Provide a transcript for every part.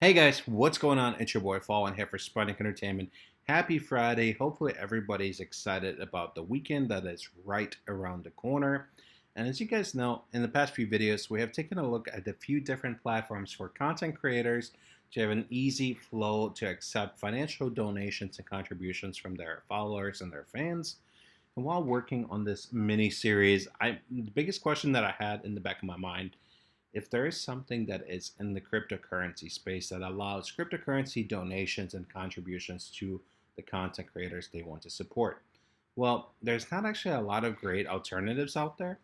Hey guys, what's going on? It's your boy Fallen here for Sputnik Entertainment. Happy Friday. Hopefully everybody's excited about the weekend that is right around the corner. And as you guys know, in the past few videos, we have taken a look at a few different platforms for content creators to have an easy flow to accept financial donations and contributions from their followers and their fans. And while working on this mini series, the biggest question that I had in the back of my mind, if there is something that is in the cryptocurrency space that allows cryptocurrency donations and contributions to the content creators they want to support. Well, there's not actually a lot of great alternatives out there,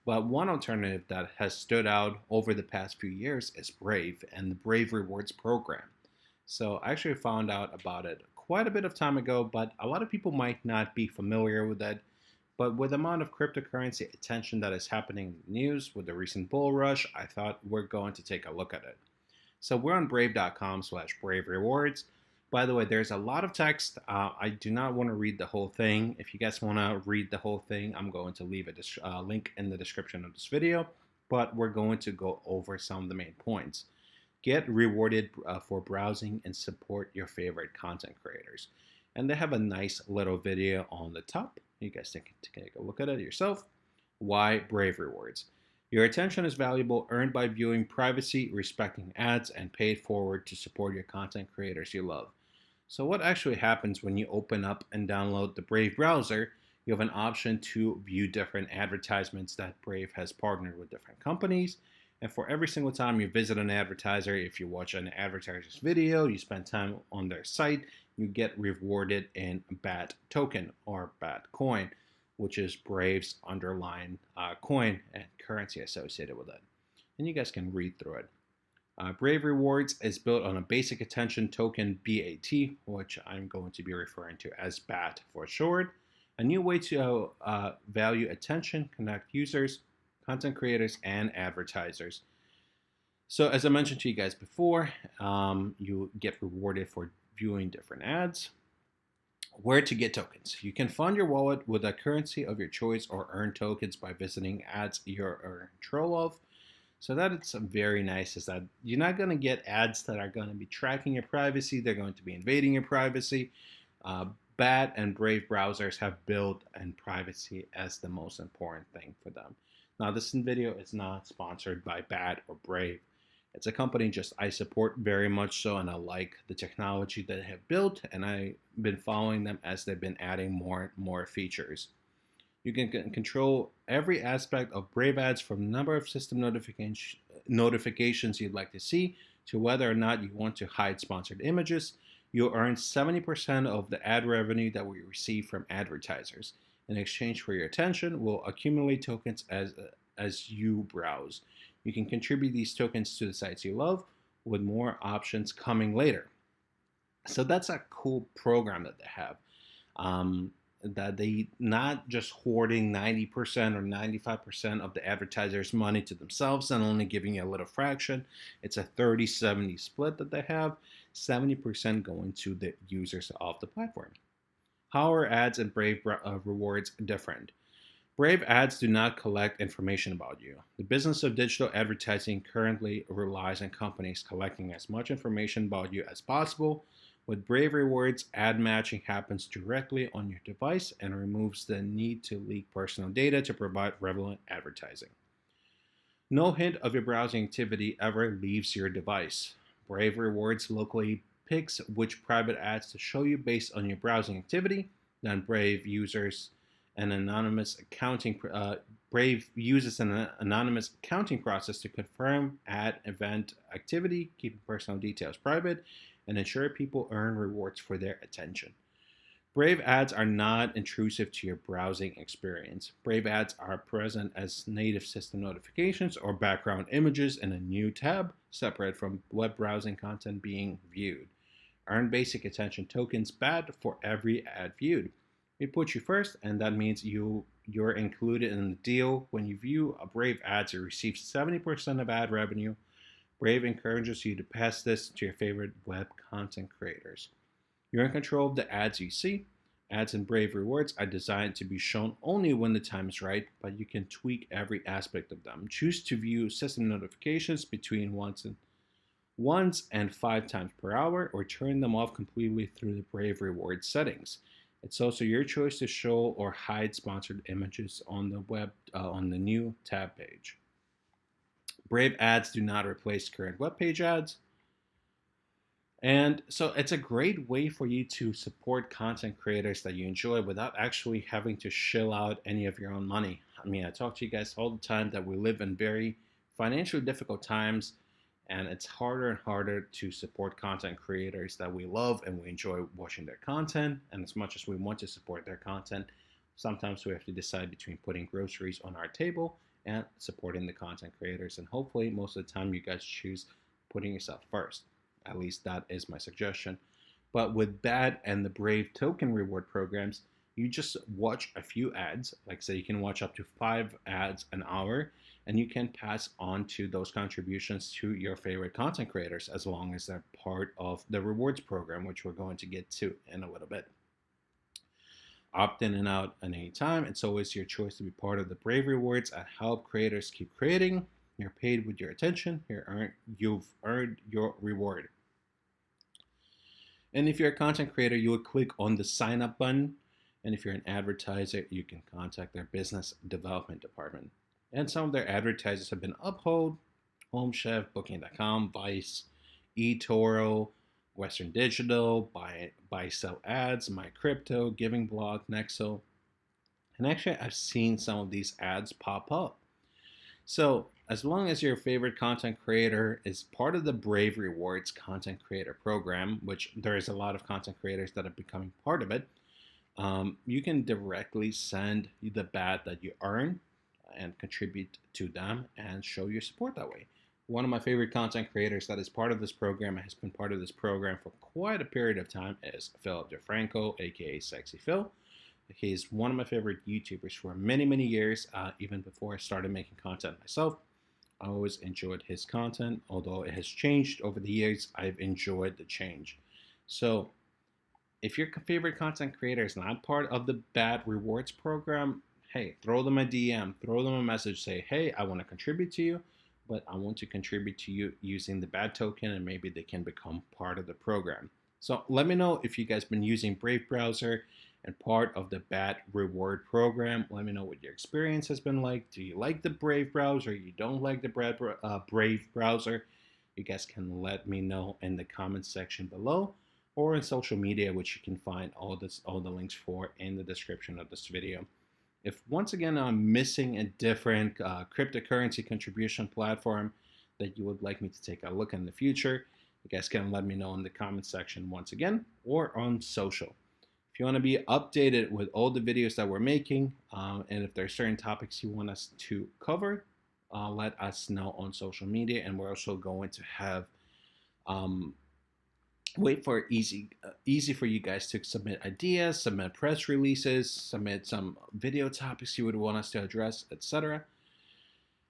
but one alternative that has stood out over the past few years is Brave and the Brave Rewards program. So I actually found out about it quite a bit of time ago, but a lot of people might not be familiar with it. But with the amount of cryptocurrency attention that is happening in the news with the recent bull rush, I thought we're going to take a look at it. So we're on brave.com/brave rewards. By the way, there's a lot of text. I do not want to read the whole thing. If you guys want to read the whole thing, I'm going to leave a link in the description of this video. But we're going to go over some of the main points. Get rewarded for browsing and support your favorite content creators. And they have a nice little video on the top. You guys can take a look at it yourself. Why Brave Rewards? Your attention is valuable, earned by viewing privacy, respecting ads, and paid forward to support your content creators you love. So what actually happens when you open up and download the Brave browser? You have an option to view different advertisements that Brave has partnered with different companies. And for every single time you visit an advertiser, if you watch an advertiser's video, you spend time on their site, you get rewarded in BAT token or BAT coin, which is Brave's underlying coin and currency associated with it. And you guys can read through it. Brave Rewards is built on a basic attention token BAT, which I'm going to be referring to as BAT for short. A new way to value attention, connect users, content creators, and advertisers. So as I mentioned to you guys before, you get rewarded for viewing different ads. Where to get tokens. You can fund your wallet with a currency of your choice or earn tokens by visiting ads you're in control of. So that it's very nice is that you're not going to get ads that are going to be tracking your privacy. They're going to be invading your privacy. BAT and Brave browsers have built and privacy as the most important thing for them. Now, this video is not sponsored by BAT or Brave. It's a company just I support very much so, and I like the technology that they have built, and I've been following them as they've been adding more and more features. You can control every aspect of Brave ads from the number of system notifications you'd like to see to whether or not you want to hide sponsored images. You'll earn 70% of the ad revenue that we receive from advertisers. In exchange for your attention, we'll accumulate tokens as you browse. You can contribute these tokens to the sites you love, with more options coming later. So that's a cool program that they have. That they not just hoarding 90% or 95% of the advertisers' money to themselves and only giving you a little fraction. It's a 30-70 split that they have, 70% going to the users of the platform. How are ads and Brave rewards different? Brave ads do not collect information about you. The business of digital advertising currently relies on companies collecting as much information about you as possible. With Brave Rewards, ad matching happens directly on your device and removes the need to leak personal data to provide relevant advertising. No hint of your browsing activity ever leaves your device. Brave Rewards locally picks which private ads to show you based on your browsing activity. Then Brave uses an anonymous accounting process to confirm ad event activity, keeping personal details private, and ensure people earn rewards for their attention. Brave ads are not intrusive to your browsing experience. Brave ads are present as native system notifications or background images in a new tab, separate from web browsing content being viewed. Earn basic attention tokens BAT for every ad viewed. We put you first, and that means you're included in the deal. When you view a Brave ads, you receive 70% of ad revenue. Brave encourages you to pass this to your favorite web content creators. You're in control of the ads you see. Ads and Brave Rewards are designed to be shown only when the time is right, but you can tweak every aspect of them. Choose to view system notifications between once once and 5 times per hour, or turn them off completely through the Brave Rewards settings. It's also your choice to show or hide sponsored images on the web on the new tab page. Brave ads do not replace current web page ads. And so it's a great way for you to support content creators that you enjoy without actually having to shell out any of your own money. I mean, I talk to you guys all the time that we live in very financially difficult times, and it's harder and harder to support content creators that we love and we enjoy watching their content. And as much as we want to support their content, sometimes we have to decide between putting groceries on our table and supporting the content creators. And hopefully, most of the time, you guys choose putting yourself first. At least that is my suggestion. But with BAD and the Brave token reward programs, you just watch a few ads. Like say you can watch up to 5 ads an hour, and you can pass on to those contributions to your favorite content creators as long as they're part of the rewards program, which we're going to get to in a little bit. Opt in and out at any time. It's always your choice to be part of the Brave Rewards and help creators keep creating. You're paid with your attention. You've earned your reward. And if you're a content creator, you would click on the sign up button. And if you're an advertiser, you can contact their business development department. And some of their advertisers have been Uphold, Home Chef, Booking.com, Vice, eToro, Western Digital, Buy Sell Ads, My Crypto, Giving Blog, Nexo. And actually, I've seen some of these ads pop up. So as long as your favorite content creator is part of the Brave Rewards content creator program, which there is a lot of content creators that are becoming part of it, you can directly send the BAD that you earn and contribute to them and show your support that way. One of my favorite content creators that is part of this program, has been part of this program for quite a period of time, is Philip DeFranco, aka Sexy Phil. He's one of my favorite YouTubers for many, many years, even before I started making content myself. I always enjoyed his content. Although it has changed over the years, I've enjoyed the change. So if your favorite content creator is not part of the BAD Rewards program, hey, throw them a DM, throw them a message, say, hey, I want to contribute to you, but I want to contribute to you using the BAD token, and maybe they can become part of the program. So let me know if you guys been using Brave Browser and part of the BAD reward program. Let me know what your experience has been like. Do you like the Brave browser? You don't like the Brave browser? You guys can let me know in the comments section below, or in social media, which you can find all the links for in the description of this video. If once again I'm missing a different cryptocurrency contribution platform that you would like me to take a look in the future, you guys can let me know in the comments section once again, or on social. If you want to be updated with all the videos that we're making, and if there are certain topics you want us to cover, let us know on social media. And we're also going to have wait for easy for you guys to submit ideas, submit press releases, submit some video topics you would want us to address, etc.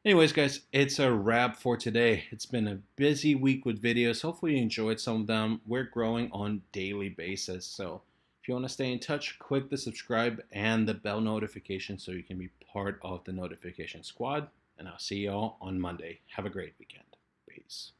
Anyways, guys, it's a wrap for today. It's been a busy week with videos. Hopefully you enjoyed some of them. We're growing on a daily basis, so if you want to stay in touch, click the subscribe and the bell notification so you can be part of the notification squad. And I'll see you all on Monday. Have a great weekend. Peace.